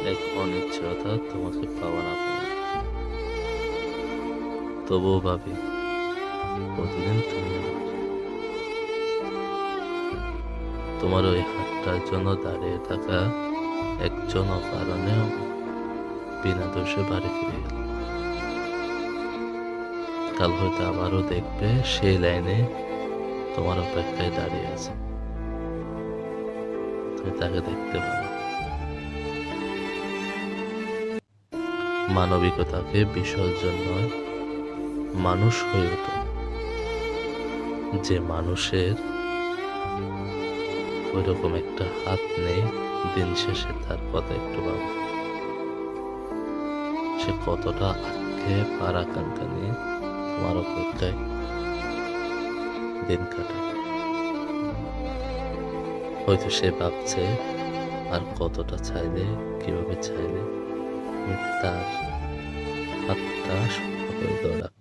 এক অনিশ্চয়তা তোমাকে পাওয়া না পাওয়া। তবুও ভাবি প্রতিদিন তুমি আমার। তোমার ওই হাতটার জন্য দাঁড়িয়ে থাকা একজন অকারণেও বিনা দোষে বাড়ি ফিরে গেল। কাল হয়তো আবারও দেখবে সেই লাইনে তোমার অপেক্ষায় দাঁড়িয়ে আছে। তুমি তাকে দেখতে পাবে। মানবিকতাকে বিসর্জন নয়, মানুষ হয়ে ওঠো। যে মানুষের ওইরকম একটা হাত নেই, দিন শেষে তার কথা একটু ভাবো। সে কতটা আজকে পারাকাঙ্ক্ষা নিয়ে তোমার অপেক্ষায় দিন কাটায়। হয়তো সে ভাবছে আর কতটা চাইলে, কিভাবে চাইলে আমি তার হাতটা শক্ত করে ধরে রাখতে